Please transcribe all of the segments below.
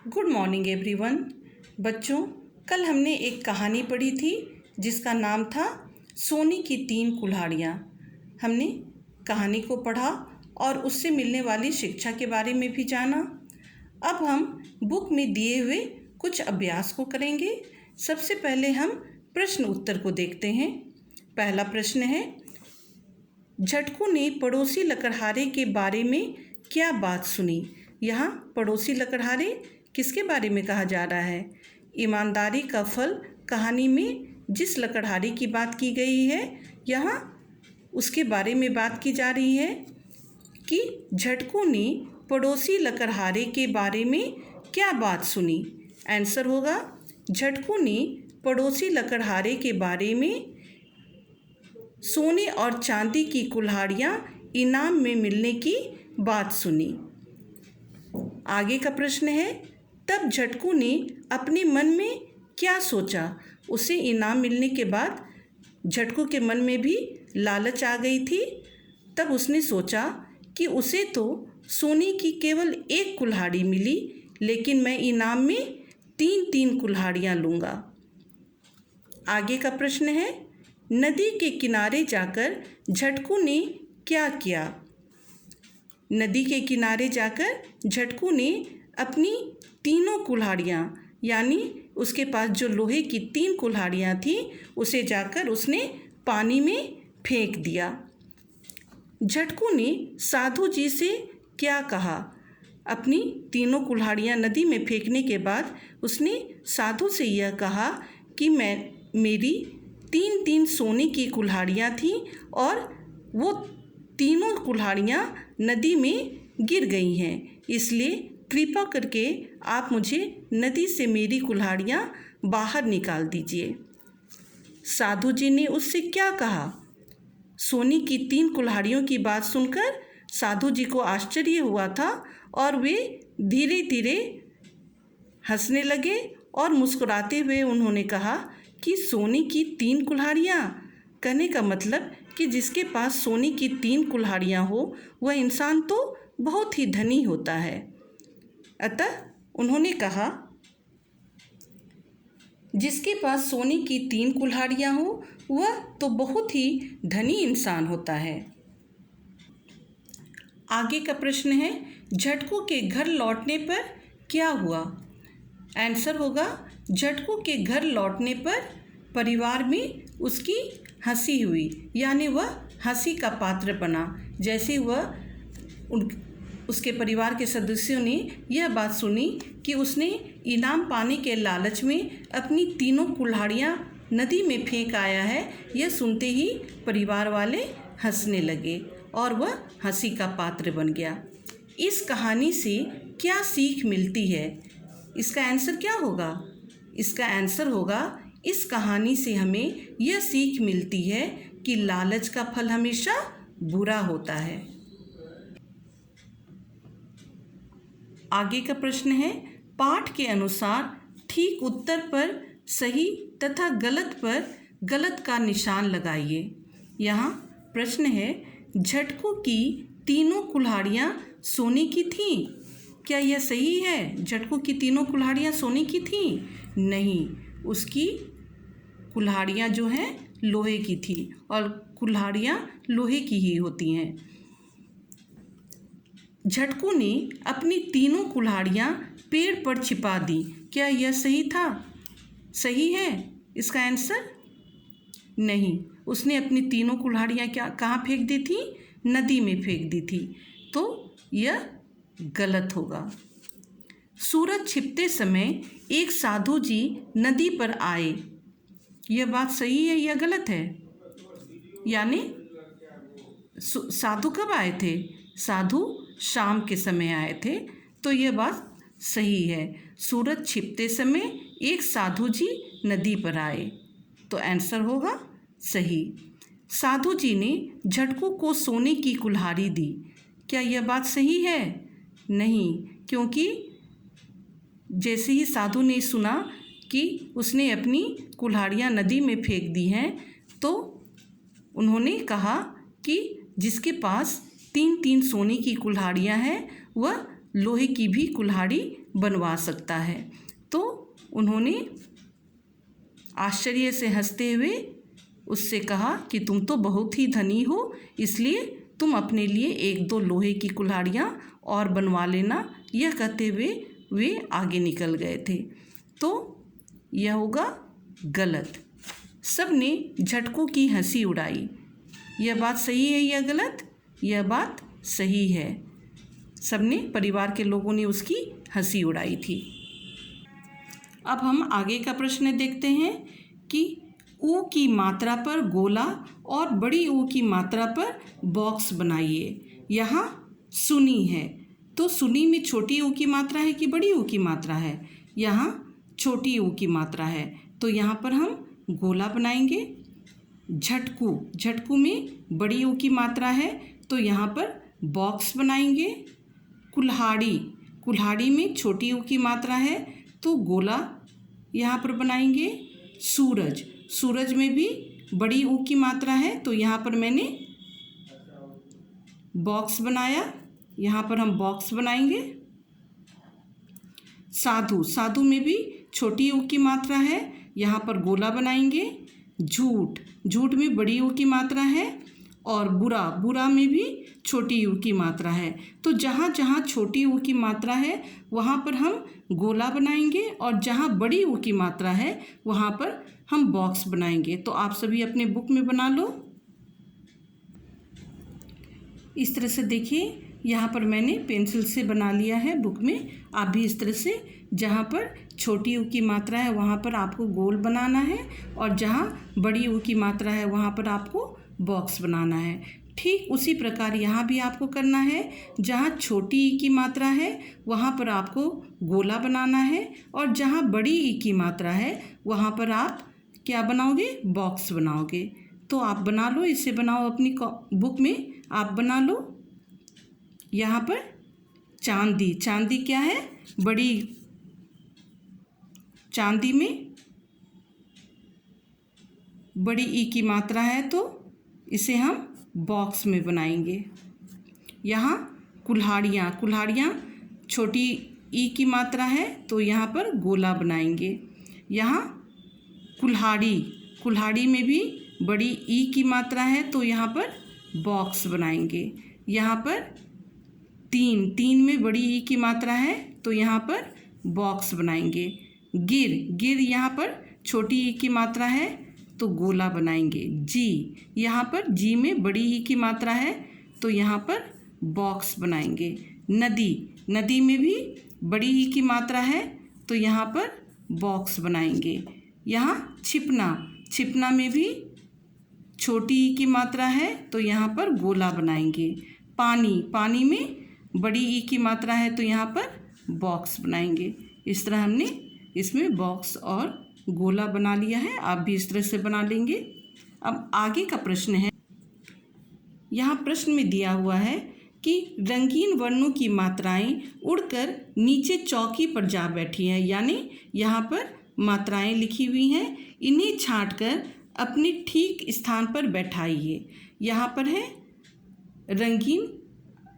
Good morning everyone. बच्चों, कल हमने एक कहानी पढ़ी थी जिसका नाम था सोने की 3 कुल्हाड़ियाँ। हमने कहानी को पढ़ा और उससे मिलने वाली शिक्षा के बारे में भी जाना। अब हम बुक में दिए हुए कुछ अभ्यास को करेंगे। सबसे पहले हम प्रश्न उत्तर को देखते हैं। पहला प्रश्न है, झटकू ने पड़ोसी लकड़हारे के बारे में क्या बात सुनी। यहाँ पड़ोसी लकड़हारे किसके बारे में कहा जा रहा है? ईमानदारी का फल कहानी में जिस लकड़हारे की बात की गई है, यहाँ उसके बारे में बात की जा रही है कि झटकू ने पड़ोसी लकड़हारे के बारे में क्या बात सुनी। आंसर होगा, झटकू ने पड़ोसी लकड़हारे के बारे में सोने और चांदी की कुल्हाड़ियाँ इनाम में मिलने की बात सुनी। आगे का प्रश्न है, तब झटकू ने अपने मन में क्या सोचा। उसे इनाम मिलने के बाद झटकू के मन में भी लालच आ गई थी। तब उसने सोचा कि उसे तो सोने की केवल 1 कुल्हाड़ी मिली, लेकिन मैं इनाम में 3-3 कुल्हाड़ियाँ लूँगा। आगे का प्रश्न है, नदी के किनारे जाकर झटकू ने क्या किया। नदी के किनारे जाकर झटकू ने अपनी 3 कुल्हाड़ियाँ, यानी उसके पास जो लोहे की 3 कुल्हाड़ियाँ थीं, उसे जाकर उसने पानी में फेंक दिया। झटकू ने साधु जी से क्या कहा। अपनी 3 कुल्हाड़ियाँ नदी में फेंकने के बाद उसने साधु से यह कहा कि मेरी 3-3 सोने की कुल्हाड़ियाँ थीं और वो 3 कुल्हाड़ियाँ नदी में गिर गई हैं, इसलिए कृपा करके आप मुझे नदी से मेरी कुल्हाड़ियाँ बाहर निकाल दीजिए। साधु जी ने उससे क्या कहा। सोने की 3 कुल्हाड़ियों की बात सुनकर साधु जी को आश्चर्य हुआ था और वे धीरे धीरे हंसने लगे और मुस्कुराते हुए उन्होंने कहा कि सोने की 3 कुल्हाड़ियाँ, कहने का मतलब कि जिसके पास सोने की 3 कुल्हाड़ियाँ हो वह इंसान तो बहुत ही धनी होता है। अतः उन्होंने कहा, जिसके पास सोने की 3 कुल्हाड़ियाँ हो वह तो बहुत ही धनी इंसान होता है। आगे का प्रश्न है, झटकू के घर लौटने पर क्या हुआ। आंसर होगा, झटकू के घर लौटने पर परिवार में उसकी हंसी हुई, यानी वह हंसी का पात्र बना। जैसे वह उसके परिवार के सदस्यों ने यह बात सुनी कि उसने इनाम पाने के लालच में अपनी 3 कुल्हाड़ियाँ नदी में फेंक आया है, यह सुनते ही परिवार वाले हंसने लगे और वह हंसी का पात्र बन गया। इस कहानी से क्या सीख मिलती है। इसका आंसर क्या होगा। इसका आंसर होगा, इस कहानी से हमें यह सीख मिलती है कि लालच का फल हमेशा बुरा होता है। आगे का प्रश्न है, पाठ के अनुसार ठीक उत्तर पर सही तथा गलत पर गलत का निशान लगाइए। यहाँ प्रश्न है, झटकू की 3 कुल्हाड़ियाँ सोने की थीं। क्या यह सही है? झटकू की 3 कुल्हाड़ियाँ सोने की थीं? नहीं, उसकी कुल्हाड़ियाँ जो हैं लोहे की थी और कुल्हाड़ियाँ लोहे की ही होती हैं। झटकू ने अपनी 3 कुल्हाड़ियाँ पेड़ पर छिपा दी। क्या यह सही था? सही है इसका आंसर? नहीं, उसने अपनी 3 कुल्हाड़ियाँ कहाँ फेंक दी थी? नदी में फेंक दी थी, तो यह गलत होगा। सूरज छिपते समय एक साधु जी नदी पर आए। यह बात सही है या गलत है? यानी साधु कब आए थे? साधु शाम के समय आए थे, तो यह बात सही है। सूरज छिपते समय एक साधु जी नदी पर आए, तो आंसर होगा सही। साधु जी ने झटकू को सोने की कुल्हाड़ी दी। क्या यह बात सही है? नहीं, क्योंकि जैसे ही साधु ने सुना कि उसने अपनी कुल्हाड़ियाँ नदी में फेंक दी हैं, तो उन्होंने कहा कि जिसके पास 3-3 सोने की कुल्हाड़ियाँ हैं वह लोहे की भी कुल्हाड़ी बनवा सकता है। तो उन्होंने आश्चर्य से हंसते हुए उससे कहा कि तुम तो बहुत ही धनी हो, इसलिए तुम अपने लिए 1-2 लोहे की कुल्हाड़ियाँ और बनवा लेना। यह कहते हुए वे आगे निकल गए थे। तो यह होगा गलत। सब ने झटकों की हंसी उड़ाई। यह बात सही है या गलत? यह बात सही है। सबने, परिवार के लोगों ने उसकी हंसी उड़ाई थी। अब हम आगे का प्रश्न देखते हैं कि ऊ की मात्रा पर गोला और बड़ी ऊ की मात्रा पर बॉक्स बनाइए। यहाँ सुनी है, तो सुनी में छोटी ऊ की मात्रा है कि बड़ी ऊ की मात्रा है? यहाँ छोटी ऊ की मात्रा है, तो यहाँ पर हम गोला बनाएंगे। झटकू, झटकू में बड़ी ऊ की मात्रा है, तो यहाँ पर बॉक्स बनाएंगे। कुल्हाड़ी, कुल्हाड़ी में छोटी ऊ की मात्रा है, तो गोला यहाँ पर बनाएंगे। सूरज, सूरज में भी बड़ी ऊ की मात्रा है, तो यहाँ पर मैंने बॉक्स बनाया, यहाँ पर हम बॉक्स बनाएंगे। साधु, साधु में भी छोटी ऊ की मात्रा है, यहाँ पर गोला बनाएंगे। झूठ, झूठ में बड़ी ऊ की मात्रा है, और बुरा, बुरा में भी छोटी ऊ की मात्रा है। तो जहाँ जहाँ छोटी ऊ की मात्रा है वहाँ पर हम गोला बनाएंगे, और जहाँ बड़ी ऊ की मात्रा है वहाँ पर हम बॉक्स बनाएंगे। तो आप सभी अपने बुक में बना लो। इस तरह से देखिए, यहाँ पर मैंने पेंसिल से बना लिया है बुक में। आप भी इस तरह से जहाँ पर छोटी ऊ की मात्रा है वहाँ पर आपको गोल बनाना है, और जहाँ बड़ी ऊ की मात्रा है वहाँ पर आपको बॉक्स बनाना है। ठीक उसी प्रकार यहाँ भी आपको करना है। जहाँ छोटी ई की मात्रा है वहाँ पर आपको गोला बनाना है, और जहाँ बड़ी ई की मात्रा है वहाँ पर आप क्या बनाओगे? बॉक्स बनाओगे। तो आप बना लो, इसे बनाओ अपनी बुक में, आप बना लो। यहाँ पर चांदी, चांदी क्या है? बड़ी, चांदी में बड़ी ई की मात्रा है, तो इसे हम बॉक्स में बनाएंगे। यहाँ कुल्हाड़ियाँ, कुल्हाड़ियाँ छोटी ई की मात्रा है, तो यहाँ पर गोला बनाएंगे। यहाँ कुल्हाड़ी, कुल्हाड़ी में भी बड़ी ई की मात्रा है, तो यहाँ पर बॉक्स बनाएंगे। यहाँ पर तीन, तीन में बड़ी ई की मात्रा है, तो यहाँ पर बॉक्स बनाएंगे। गिर, गिर यहाँ पर छोटी ई की मात्रा है, तो गोला बनाएंगे। जी, यहाँ पर जी में बड़ी ई की मात्रा है, तो यहाँ पर बॉक्स बनाएंगे। नदी, नदी में भी बड़ी ई की मात्रा है, तो यहाँ पर बॉक्स बनाएंगे। यहाँ छिपना, छिपना में भी छोटी ई की मात्रा है, तो यहाँ पर गोला बनाएंगे। पानी, पानी में बड़ी ई की मात्रा है, तो यहाँ पर बॉक्स बनाएंगे। इस तरह हमने इसमें बॉक्स और गोला बना लिया है। आप भी इस तरह से बना लेंगे। अब आगे का प्रश्न है। यहाँ प्रश्न में दिया हुआ है कि रंगीन वर्णों की मात्राएं उड़कर नीचे चौकी पर जा बैठी हैं, यानी यहाँ पर मात्राएं लिखी हुई हैं, इन्हें छांटकर अपने ठीक स्थान पर बैठाइए। यहाँ पर है रंगीन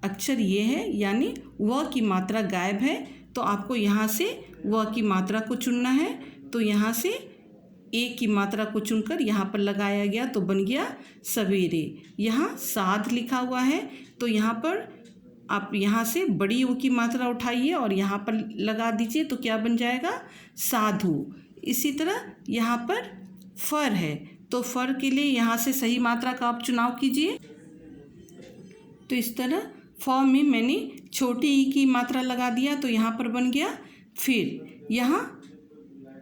अक्षर ये है, यानी व की मात्रा गायब है, तो आपको यहाँ से व की मात्रा को चुनना है। तो यहाँ से ए की मात्रा को चुनकर यहाँ पर लगाया गया, तो बन गया सवेरे। यहाँ साध लिखा हुआ है, तो यहाँ पर आप यहाँ से बड़ी ऊ की मात्रा उठाइए और यहाँ पर लगा दीजिए, तो क्या बन जाएगा? साधु। इसी तरह यहाँ पर फर है, तो फर के लिए यहाँ से सही मात्रा का आप चुनाव कीजिए। तो इस तरह फ में मैंने छोटी ई की मात्रा लगा दिया, तो यहाँ पर बन गया फिर। यहाँ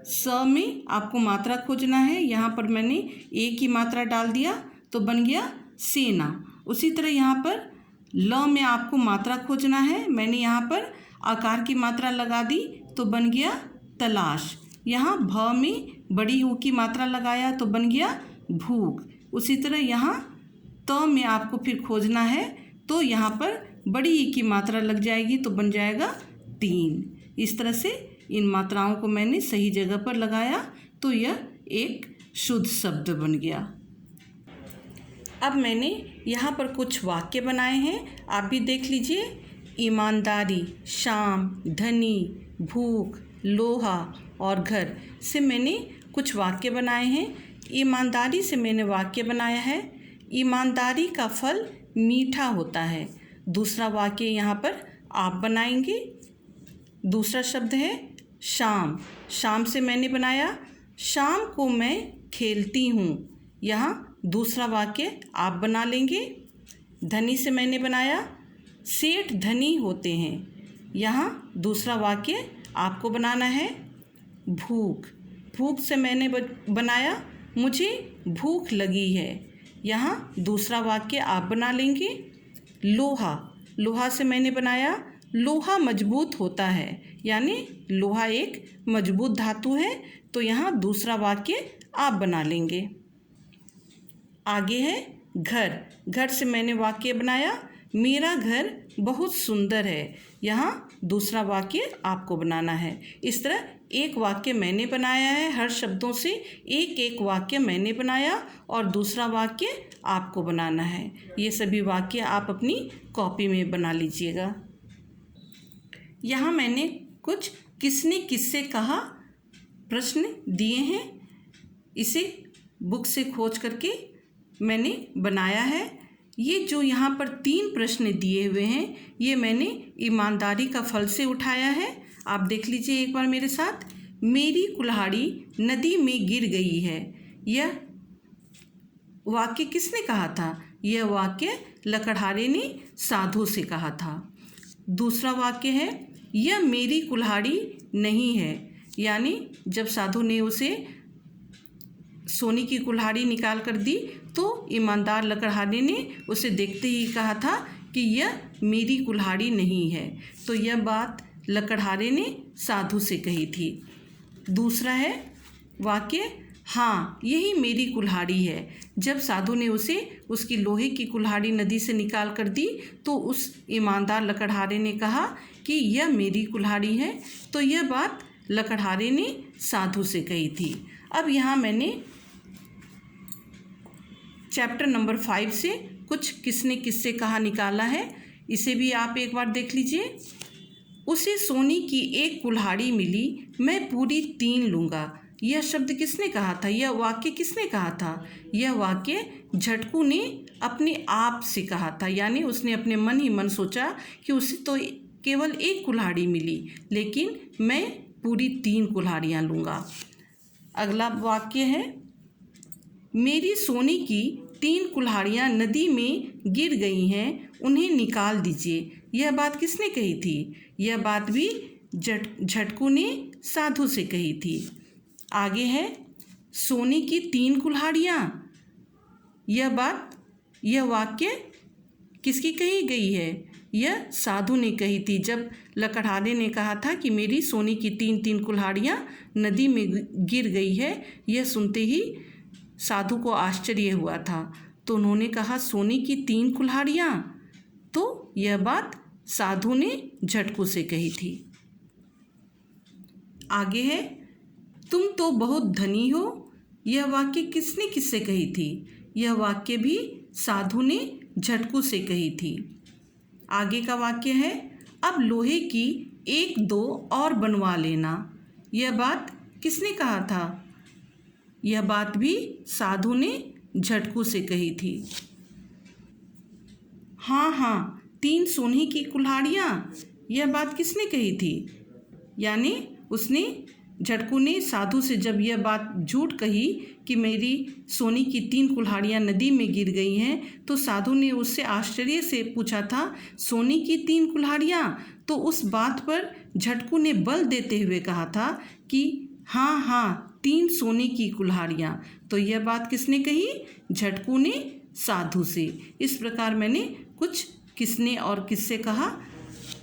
स में आपको मात्रा खोजना है, यहाँ पर मैंने ए की मात्रा डाल दिया, तो बन गया सेना। उसी तरह यहाँ पर ल में आपको मात्रा खोजना है, मैंने यहाँ पर आकार की मात्रा लगा दी, तो बन गया तलाश। यहाँ भ में बड़ी ऊ की मात्रा लगाया, तो बन गया भूख। उसी तरह यहाँ त में आपको फिर खोजना है, तो यहाँ पर बड़ी ई की मात्रा लग जाएगी, तो बन जाएगा 3। इस तरह से इन मात्राओं को मैंने सही जगह पर लगाया, तो यह एक शुद्ध शब्द बन गया। अब मैंने यहाँ पर कुछ वाक्य बनाए हैं, आप भी देख लीजिए। ईमानदारी, शाम, धनी, भूख, लोहा और घर से मैंने कुछ वाक्य बनाए हैं। ईमानदारी से मैंने वाक्य बनाया है, ईमानदारी का फल मीठा होता है। दूसरा वाक्य यहाँ पर आप बनाएंगे। दूसरा शब्द है शाम। शाम से मैंने बनाया, शाम को मैं खेलती हूँ। यहाँ दूसरा वाक्य आप बना लेंगे। धनी से मैंने बनाया, सेठ धनी होते हैं। यहाँ दूसरा वाक्य आपको बनाना है। भूख। भूख से मैंने बनाया, मुझे भूख लगी है। यहाँ दूसरा वाक्य आप बना लेंगे। लोहा। लोहा से मैंने बनाया, लोहा मजबूत होता है, यानी लोहा एक मजबूत धातु है, तो यहाँ दूसरा वाक्य आप बना लेंगे। आगे है घर। घर से मैंने वाक्य बनाया, मेरा घर बहुत सुंदर है। यहाँ दूसरा वाक्य आपको बनाना है। इस तरह एक वाक्य मैंने बनाया है, हर शब्दों से एक एक वाक्य मैंने बनाया और दूसरा वाक्य आपको बनाना है। ये सभी वाक्य आप अपनी कॉपी में बना लीजिएगा। यहाँ मैंने कुछ किसने किससे कहा प्रश्न दिए हैं, इसे बुक से खोज करके मैंने बनाया है। ये जो यहाँ पर 3 प्रश्न दिए हुए हैं, ये मैंने ईमानदारी का फल से उठाया है। आप देख लीजिए एक बार मेरे साथ। मेरी कुल्हाड़ी नदी में गिर गई है। यह वाक्य किसने कहा था? यह वाक्य लकड़हारे ने साधु से कहा था। दूसरा वाक्य है, यह मेरी कुल्हाड़ी नहीं है, यानी जब साधु ने उसे सोने की कुल्हाड़ी निकाल कर दी तो ईमानदार लकड़हारे ने उसे देखते ही कहा था कि यह मेरी कुल्हाड़ी नहीं है। तो यह बात लकड़हारे ने साधु से कही थी। दूसरा है वाक्य, हाँ यही मेरी कुल्हाड़ी है। जब साधु ने उसे उसकी लोहे की कुल्हाड़ी नदी से निकाल कर दी तो उस ईमानदार लकड़हारे ने कहा कि यह मेरी कुल्हाड़ी है। तो यह बात लकड़हारे ने साधु से कही थी। अब यहाँ मैंने चैप्टर नंबर 5 से कुछ किसने किससे कहा निकाला है, इसे भी आप एक बार देख लीजिए। उसे सोने की एक कुल्हाड़ी मिली, मैं पूरी 3 लूँगा। यह शब्द किसने कहा था? यह वाक्य किसने कहा था? यह वाक्य झटकू ने अपने आप से कहा था, यानी उसने अपने मन ही मन सोचा कि उसे तो केवल एक कुल्हाड़ी मिली, लेकिन मैं पूरी 3 कुल्हाड़ियाँ लूँगा। अगला वाक्य है, मेरी सोने की 3 कुल्हाड़ियाँ नदी में गिर गई हैं, उन्हें निकाल दीजिए। यह बात किसने कही थी? यह बात भी झटकू ने साधु से कही थी। आगे है सोने की 3 कुल्हाड़ियाँ। यह वाक्य किसकी कही गई है? यह साधु ने कही थी, जब लकड़हारे ने कहा था कि मेरी सोने की 3 कुल्हाड़ियाँ नदी में गिर गई है। यह सुनते ही साधु को आश्चर्य हुआ था, तो उन्होंने कहा सोने की 3 कुल्हाड़ियाँ। तो यह बात साधु ने झटकू से कही थी। आगे है तुम तो बहुत धनी हो। यह वाक्य किसने किससे कही थी? यह वाक्य भी साधु ने झटकू से कही थी। आगे का वाक्य है, अब लोहे की 1-2 और बनवा लेना। यह बात किसने कहा था? यह बात भी साधु ने झटकू से कही थी। हाँ 3 सोने की कुल्हाड़ियाँ, यह बात किसने कही थी? यानी झटकू ने साधु से जब यह बात झूठ कही कि मेरी सोने की 3 कुल्हाड़ियाँ नदी में गिर गई हैं, तो साधु ने उससे आश्चर्य से पूछा था सोने की 3 कुल्हाड़ियाँ। तो उस बात पर झटकू ने बल देते हुए कहा था कि हाँ 3 सोने की कुल्हाड़ियाँ। तो यह बात किसने कही? झटकू ने साधु से। इस प्रकार मैंने कुछ किसने और किससे कहा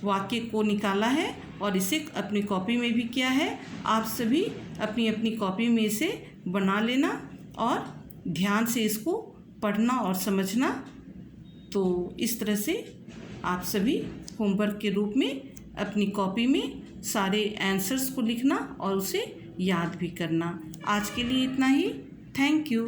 वाक्य को निकाला है और इसे अपनी कॉपी में भी किया है। आप सभी अपनी अपनी कॉपी में इसे बना लेना और ध्यान से इसको पढ़ना और समझना। तो इस तरह से आप सभी होमवर्क के रूप में अपनी कॉपी में सारे आंसर्स को लिखना और उसे याद भी करना। आज के लिए इतना ही। Thank you.